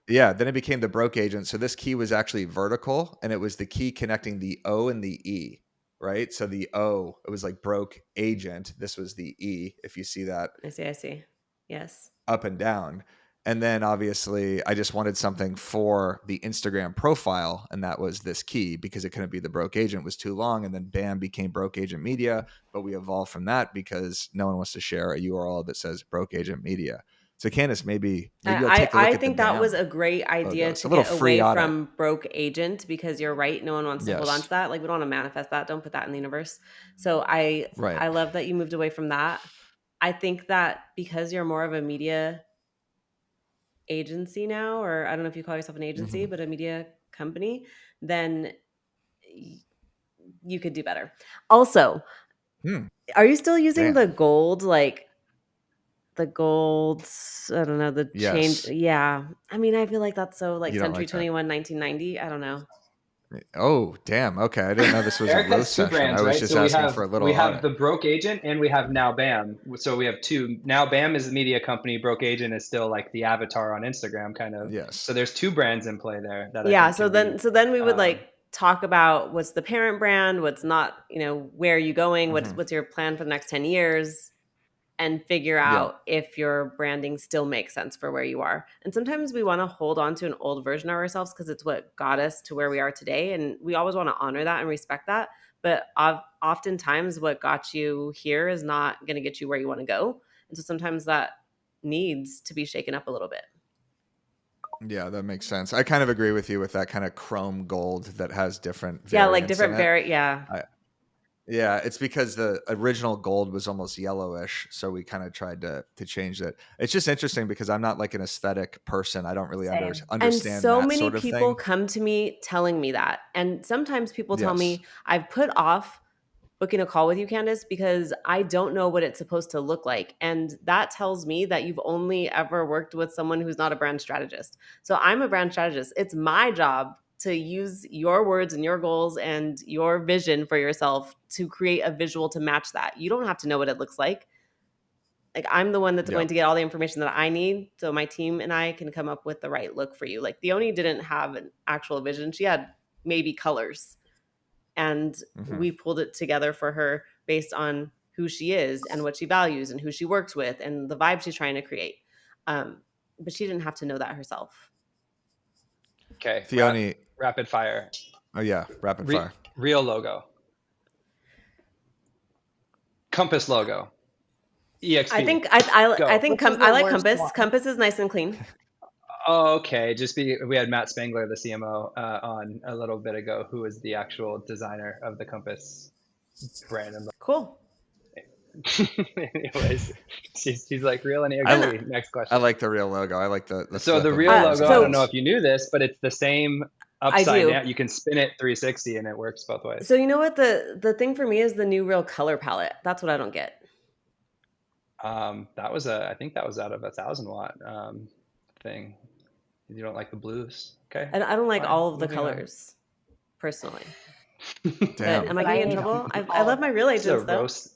Then it became the Broke Agent. So this key was actually vertical, and it was the key connecting the O and the E, right? So the O, it was like Broke Agent. This was the E, if you see that. I see. Yes. Up and down. And then obviously I just wanted something for the Instagram profile, and that was this key, because it couldn't be the Broke Agent, it was too long. And then BAM became Broke Agent Media, but we evolved from that because no one wants to share a URL that says Broke Agent Media. So Candace, maybe you'll take a look at I think that was a great idea to get away from Broke Agent, because you're right. No one wants to hold on to that. Like, we don't want to manifest that. Don't put that in the universe. So I love that you moved away from that. I think that because you're more of a media agency now, or I don't know if you call yourself an agency, but a media company, then you could do better. Also, are you still using the gold, like the gold, I don't know, the change? Yeah. I mean, I feel like that's so like Century 21, 1990. I don't know. Oh, damn. Okay. I didn't know this was Eric a roast has two session. brands, I was right? just So asking for a little we have audit. the Broke Agent, and we have Now BAM. So we have two. Now BAM is the media company. Broke Agent is still like the avatar on Instagram, kind of. Yes. So there's two brands in play there. So then we would like talk about what's the parent brand, what's not, where are you going? What's your plan for the next 10 years? And figure out if your branding still makes sense for where you are. And sometimes we want to hold on to an old version of ourselves because it's what got us to where we are today. And we always want to honor that and respect that. But oftentimes what got you here is not going to get you where you want to go. And so sometimes that needs to be shaken up a little bit. Yeah, that makes sense. I kind of agree with you with that kind of chrome gold that has different Yeah, like variants different in it. yeah. Yeah, it's because the original gold was almost yellowish, so we kind of tried to change it. It's just interesting because I'm not like an aesthetic person. I don't really Same. And understand so that many sort of people thing. come to me telling me that. And sometimes people tell Yes. me I've put off booking a call with you, Candace, because I don't know what it's supposed to look like. And that tells me that you've only ever worked with someone who's not a brand strategist. So I'm a brand strategist. It's my job to use your words and your goals and your vision for yourself to create a visual to match that. You don't have to know what it looks like. Like, I'm the one that's going Yep. to get all the information that I need so my team and I can come up with the right look for you. Like, Theoni didn't have an actual vision. She had maybe colors, and we pulled it together for her based on who she is and what she values and who she works with and the vibe she's trying to create. But she didn't have to know that herself. Okay, Theoni. rapid fire. Oh yeah, rapid fire. Real logo. Compass logo. EXP. I think I think Which is I the like worst Compass. one? Compass is nice and clean. Oh, okay. We had Matt Spangler, the CMO, on a little bit ago, who is the actual designer of the Compass brand. And Cool. anyways, she's like real and ugly. Next question. I like the real logo. I like the So flip the of real it. logo, I don't know if you knew this, but it's the same upside down. You can spin it 360 and it works both ways. So you know what the thing for me is the new real color palette. That's what I don't get. That was I think that was out of a 1,000-watt thing. You don't like the blues, okay? And I don't like all of the Moving on. colors, personally. Damn. But am I getting in trouble? I love my real This is agents a though. roast.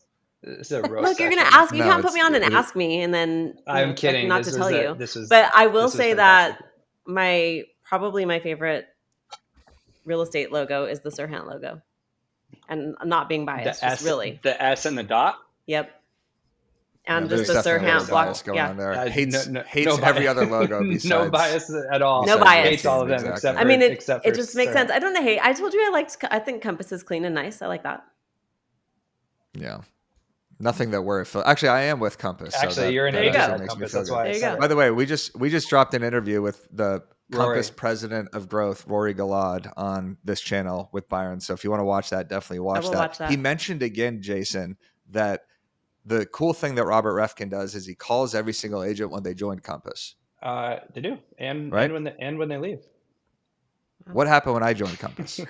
This is a roast. Look, you're gonna session. ask. You No, can't put me on and it- ask me, and then I'm expect me kidding. not to tell you. This was. But I will this was say fantastic. that probably my favorite real estate logo is the Serhant logo, and I'm not being biased. The just really, the S and the dot. Yep. And Yeah, just the there's definitely a Serhant little block. bias going Yeah. on there. Hates no every bias. other logo besides. No bias at all. No bias. Hates all of them Exactly. except. I mean, it except for just makes Serhant. sense. I don't hate. I told you I think Compass is clean and nice. I like that. Yeah. Nothing that we're actually I am with Compass. Actually, so that, you're an There you agent go. of makes me Compass. feel That's good. why. There I you said go. it. By the way, we just dropped an interview with the Rory. Compass president of growth, Rory Galad, on this channel with Byron. So if you want to watch that, definitely watch will that. watch that. He mentioned again, Jason, that the cool thing that Robert Refkin does is he calls every single agent when they join Compass. They do, and Right? and when they leave. What happened when I joined Compass?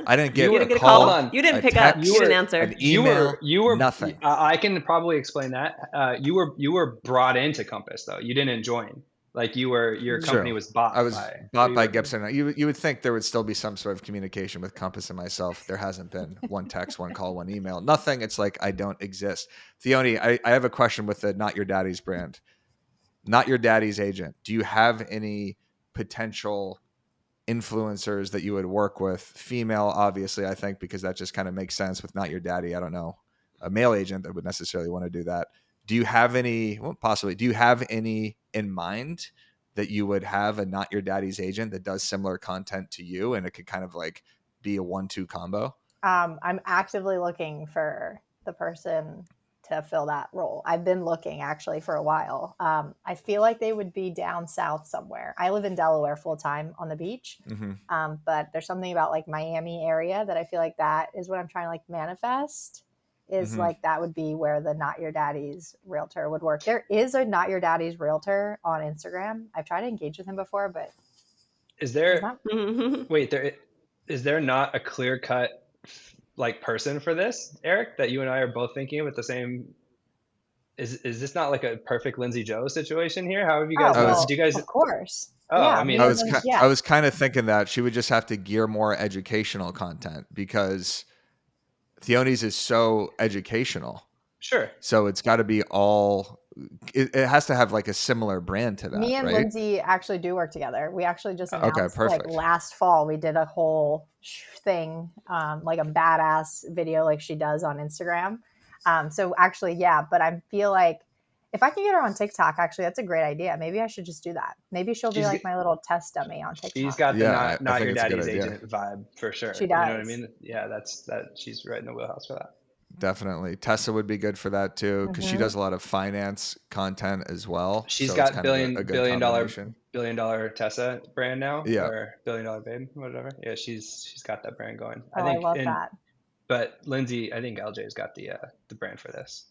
I didn't get You didn't a get a call. call. You didn't pick up. You didn't answer. An email. You were nothing. I can probably explain that. You were brought into Compass though. You didn't join. Like your company True. was bought. I was bought by you- Gibson. You would think there would still be some sort of communication with Compass and myself. There hasn't been one text, one call, one email, nothing. It's like I don't exist. Theoni, I have a question with the Not Your Daddy's brand. Not Your Daddy's agent. Do you have any potential influencers that you would work with? Female, obviously, I think, because that just kind of makes sense with Not Your Daddy. I don't know a male agent that would necessarily want to do that. Do you have any, well, possibly, do you have any in mind that you would have a Not Your Daddy's agent that does similar content to you and it could kind of like be a 1-2 combo? I'm actively looking for the person to fill that role. I've been looking actually for a while. I feel like they would be down south somewhere. I live in Delaware full time on the beach, but there's something about like Miami area that I feel like that is what I'm trying to like manifest. Is like that would be where the Not Your Daddy's realtor would work. There is a Not Your Daddy's realtor on Instagram. I've tried to engage with him before, but is there not- is there not a clear cut like person for this, Eric, that you and I are both thinking of at the same? Is this not like a perfect Lindsay Joe situation here? How have you guys? Do you guys? Of course. Oh, yeah, I mean, I was kind of thinking that she would just have to gear more educational content because Theoni's is so educational. Sure. So it's got to be all. It has to have like a similar brand to that. Me and right? Lindsay actually do work together. We actually just announced like perfect. last fall we did a whole thing, like a badass video like she does on Instagram. So actually, yeah, but I feel like if I can get her on TikTok, actually, that's a great idea. Maybe I should just do that. Maybe she'll be like my little test dummy on TikTok. She's got the I not think your it's a good daddy's idea. agent vibe for sure. She does. You know what I mean? Yeah, that's she's right in the wheelhouse for that. Definitely. Tessa would be good for that too, because she does a lot of finance content as well. She's So it's got kind of a good combination. billion dollar Tessa brand now, Yeah. or billion dollar babe, whatever. Yeah, she's got that brand going. I Oh, I think, love that. but Lindsay, I think LJ's got the brand for this.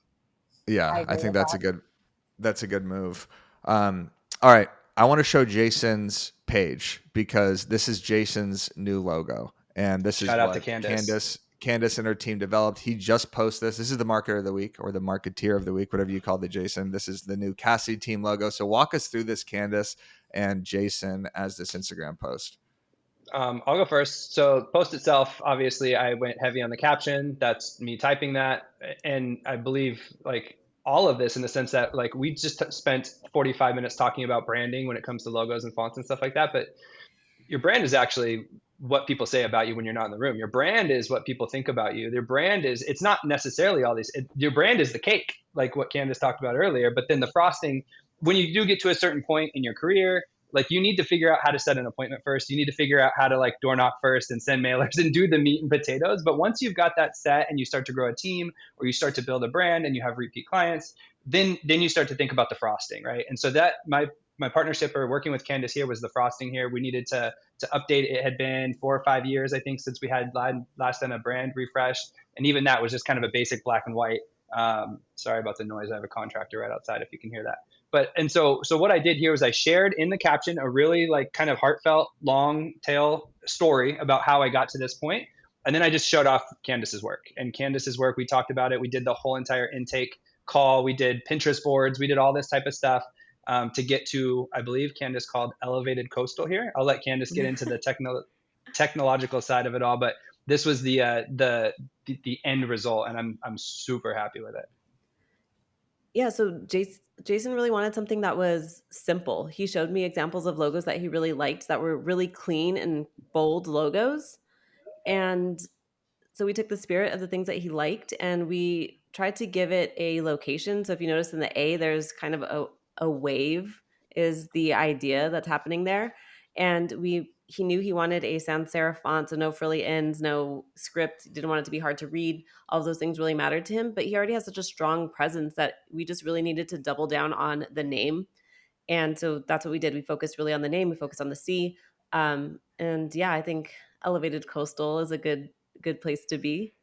Yeah, I I agree think with that. that's a good move. All right. I want to show Jason's page because this is Jason's new logo. And this is Shout out to what Candace. Candace and her team developed. He just posted this. This is the marketer of the week or the marketeer of the week, whatever you called it, Jason. This is the new Cassidy team logo. So walk us through this, Candace and Jason, as this Instagram post. I'll go first. So post itself, obviously, I went heavy on the caption. That's me typing that, and I believe like all of this in the sense that like we just spent 45 minutes talking about branding when it comes to logos and fonts and stuff like that. But your brand is actually what people say about you when you're not in the room. Your brand is what people think about you. Your brand is, it's not necessarily all these, your brand is the cake, like what Candace talked about earlier, but then the frosting, when you do get to a certain point in your career, like you need to figure out how to set an appointment first. You need to figure out how to like door knock first and send mailers and do the meat and potatoes. But once you've got that set and you start to grow a team or you start to build a brand and you have repeat clients, then you start to think about the frosting, right? And so that my partnership or working with Candace here was the frosting here. We needed to update. It had been 4 or 5 years, I think, since we had last done a brand refresh. And even that was just kind of a basic black and white. Sorry about the noise. I have a contractor right outside if you can hear that. But, and so what I did here was I shared in the caption a really like kind of heartfelt, long tail story about how I got to this point. And then I just showed off Candace's work. And Candace's work, we talked about it. We did the whole entire intake call. We did Pinterest boards. We did all this type of stuff. To get to, I believe Candace called elevated coastal here. I'll let Candace get into the technological side of it all, but this was the end result, and I'm super happy with it. Yeah, so Jason really wanted something that was simple. He showed me examples of logos that he really liked that were really clean and bold logos. And so we took the spirit of the things that he liked and we tried to give it a location. So if you notice in the A, there's kind of a wave is the idea that's happening there. And he knew he wanted a sans serif font, so no frilly ends, no script, didn't want it to be hard to read. All of those things really mattered to him, but he already has such a strong presence that we just really needed to double down on the name. And so that's what we did. We focused really on the name. We focused on the C. And yeah, I think elevated coastal is a good place to be.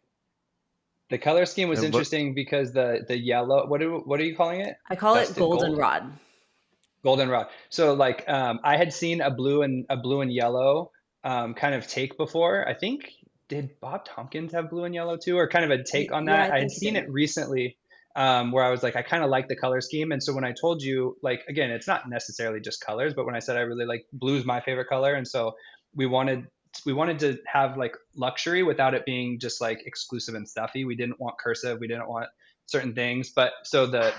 The color scheme was interesting because the yellow, what are you calling it? I call it goldenrod. Goldenrod. So like I had seen a blue and yellow kind of take before. I think, did Bob Tompkins have blue and yellow too, or kind of a take on that? Yeah, I had seen it recently where I was like, I kind of like the color scheme. And so when I told you, like, again, it's not necessarily just colors, but when I said I really like blue's my favorite color, and so we wanted to have like luxury without it being just like exclusive and stuffy. We didn't want cursive. We didn't want certain things. But so the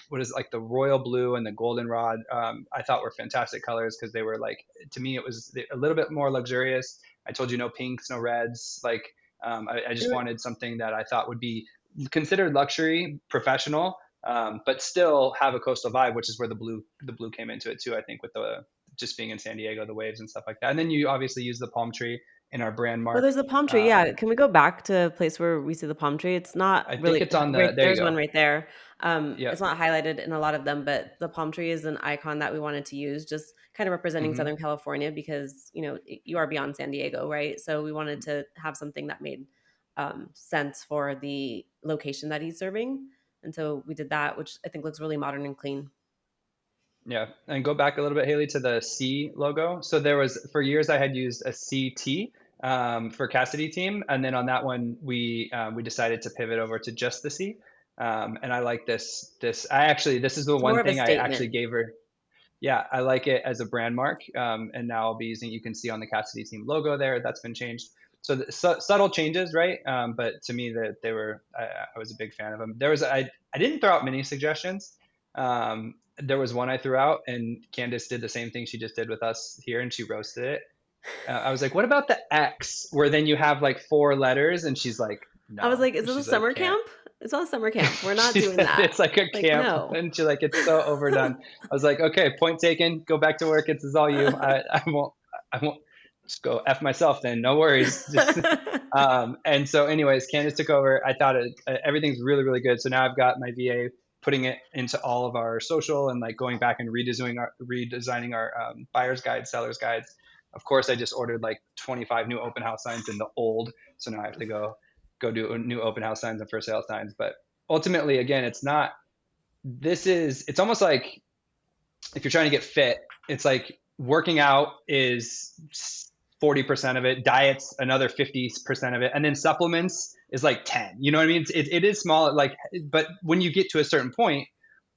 what is it, like the royal blue and the goldenrod, I thought were fantastic colors because they were like, to me, it was a little bit more luxurious. I told you no pinks, no reds. Like I just wanted something that I thought would be considered luxury, professional, but still have a coastal vibe, which is where the blue came into it too. I think with the just being in San Diego, the waves and stuff like that. And then you obviously use the palm tree in our brand mark. Oh, there's a palm tree. Yeah. Can we go back to a place where we see the palm tree? It's not I really, think it's on right, there. there's You go. one right there. Yeah. It's not highlighted in a lot of them, but the palm tree is an icon that we wanted to use, just kind of representing Southern California because, you know, you are beyond San Diego, right? So we wanted to have something that made sense for the location that he's serving. And so we did that, which I think looks really modern and clean. Yeah. And go back a little bit, Haley, to the C logo. So there was, for years, I had used a CT for Cassidy team. And then on that one, we decided to pivot over to just the C. And I like this, this is the one thing I actually gave her. Yeah, I like it as a brand mark. And now I'll be using, you can see on the Cassidy team logo there, that's been changed. So the subtle changes, right? But to me, that they were, I was a big fan of them. There was, I didn't throw out many suggestions. There was one I threw out, and Candace did the same thing she just did with us here, and she roasted it. I was like, what about the X, where then you have like 4 letters? And she's like, no. I was like, is this a summer camp? It's not a summer camp. We're not doing that. It's like a camp. No. And she's like, it's so overdone. I was like, okay, point taken. Go back to work. It's all you. I won't just go F myself then. No worries. And so anyways, Candace took over. I thought everything's really, really good. So now I've got my VA putting it into all of our social and like going back and redesigning our buyer's guides, seller's guides. Of course, I just ordered like 25 new open house signs in the old. So now I have to go do new open house signs and for sale signs. But ultimately, again, it's almost like if you're trying to get fit, it's like working out is 40% of it, diets another 50% of it, and then supplements is like 10. You know what I mean? It is small, like, but when you get to a certain point,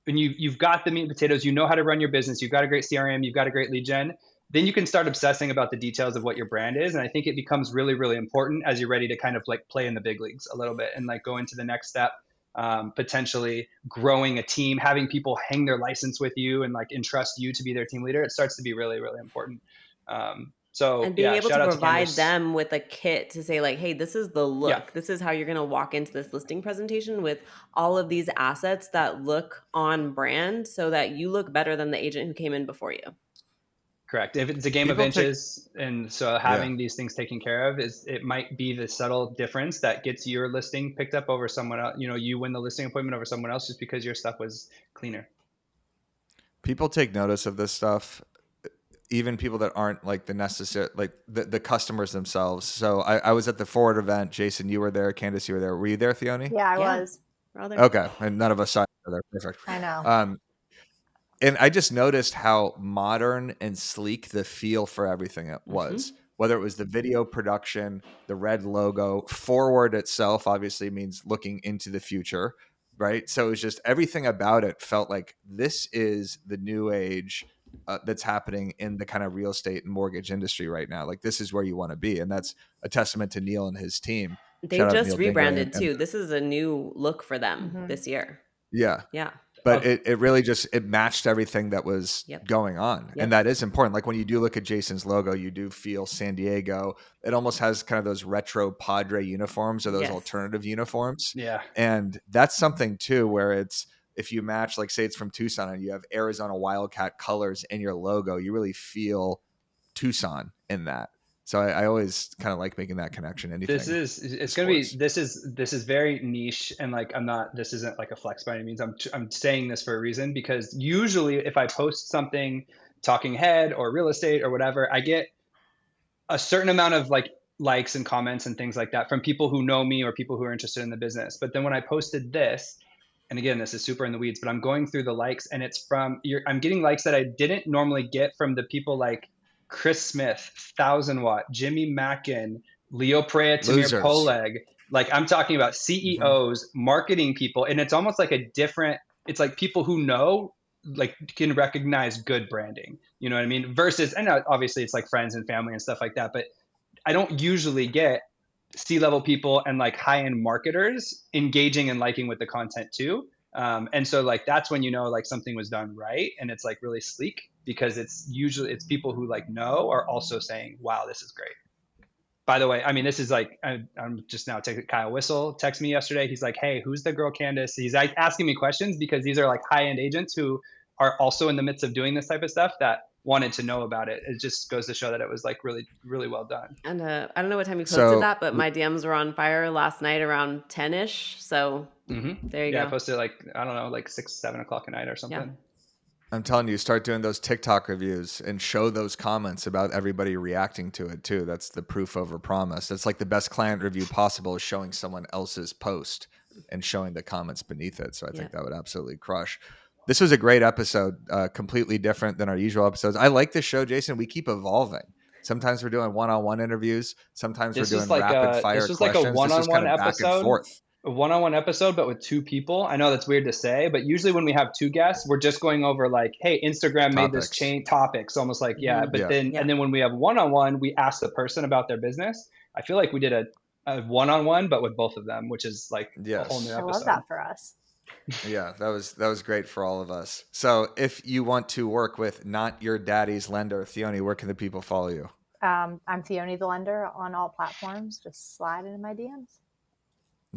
when you've got the meat and potatoes, you know how to run your business, you've got a great CRM, you've got a great lead gen, then you can start obsessing about the details of what your brand is. And I think it becomes really, really important as you're ready to kind of like play in the big leagues a little bit and like go into the next step. Potentially growing a team, having people hang their license with you and like entrust you to be their team leader, it starts to be really, really important. So and being able shout to out provide to them with a kit to say like, hey, this is the look. Yeah. This is how you're going to walk into this listing presentation with all of these assets that look on brand so that you look better than the agent who came in before you. Correct. If it's a game of inches, and so having these things taken care of it might be the subtle difference that gets your listing picked up over someone else. You know, you win the listing appointment over someone else just because your stuff was cleaner. People take notice of this stuff, even people that aren't like the necessary, like the customers themselves. So I was at the Forward event. Jason, you were there. Candace, you were there. Were you there, Theoni? Yeah, I was. We're all there. Okay. And none of us saw each other. Perfect. I know. And I just noticed how modern and sleek the feel for everything it was. Whether it was the video production, the red logo, Forward itself obviously means looking into the future, right? So it was just everything about it felt like this is the new age that's happening in the kind of real estate and mortgage industry right now. Like this is where you want to be. And that's a testament to Neil and his team. They just rebranded too. This is a new look for them this year. Yeah. Yeah. But it really just, it matched everything that was going on. And that is important. Like when you do look at Jason's logo, you do feel San Diego. It almost has kind of those retro Padre uniforms or those alternative uniforms. Yeah. And that's something too, where it's, if you match, like say it's from Tucson and you have Arizona Wildcat colors in your logo, you really feel Tucson in that. So I always kind of like making that connection. Anything. This is very niche, and like this isn't like a flex by any means. I'm saying this for a reason, because usually if I post something talking head or real estate or whatever, I get a certain amount of like likes and comments and things like that from people who know me or people who are interested in the business. But then when I posted this, and again, this is super in the weeds, but I'm going through the likes, and it's I'm getting likes that I didn't normally get from the people like Chris Smith, 1000 Watt, Jimmy Mackin, Leo Prea, Tamir Poleg. Like I'm talking about CEOs, marketing people, and it's almost like it's like people who know, like can recognize good branding. You know what I mean? Versus, and obviously it's like friends and family and stuff like that, but I don't usually get C-level people and like high-end marketers engaging and liking with the content too. And so like that's when you know like something was done right and it's like really sleek, because it's people who like know are also saying, wow, this is great. By the way, I mean, this is like, I'm just now taking Kyle Whistle texted me yesterday. He's like, hey, who's the girl Candace? He's like asking me questions because these are like high-end agents who are also in the midst of doing this type of stuff that wanted to know about it. It just goes to show that it was like really, really well done. And I don't know what time you posted that, but my DMs were on fire last night around 10ish. So there you go. Yeah, I posted like, I don't know, like 6-7 o'clock at night or something. Yeah. I'm telling you, start doing those TikTok reviews and show those comments about everybody reacting to it too. That's the proof over promise. That's like the best client review possible, is showing someone else's post and showing the comments beneath it. So I think that would absolutely crush. This was a great episode, completely different than our usual episodes. I like this show, Jason. We keep evolving. Sometimes we're doing one-on-one interviews. Sometimes we're doing rapid fire questions. This was like a one-on-one episode. Back and forth. A one-on-one episode, but with two people. I know that's weird to say, but usually when we have two guests, we're just going over like, hey, Instagram made this change, topics, almost like, and then when we have one-on-one, we ask the person about their business. I feel like we did a one-on-one, but with both of them, which is like a whole new episode. I love that for us. Yeah, that was great for all of us. So if you want to work with Not Your Daddy's Lender, Theoni, where can the people follow you? I'm Theoni the Lender on all platforms. Just slide into my DMs.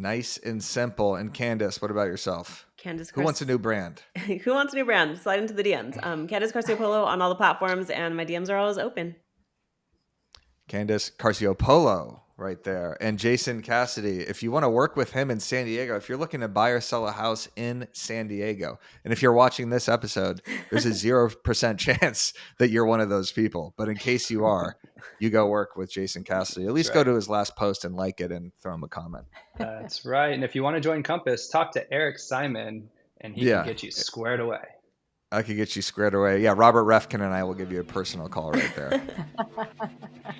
Nice and simple. And Candace, what about yourself? Candace, who wants a new brand? Who wants a new brand? Slide into the DMs. Candace Carciopolo on all the platforms, and my DMs are always open. Candace Carciopolo right there. And Jason Cassidy, if you want to work with him in San Diego, if you're looking to buy or sell a house in San Diego, and if you're watching this episode, there's a 0% chance that you're one of those people. But in case you are, you go work with Jason Cassidy. At least go to his last post and like it and throw him a comment. That's right. And if you want to join Compass, talk to Eric Simon, and he can get you squared away. I could get you squared away. Yeah, Robert Refkin and I will give you a personal call right there.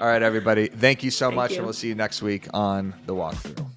All right, everybody. Thank you so much, and we'll see you next week on The Walkthrough.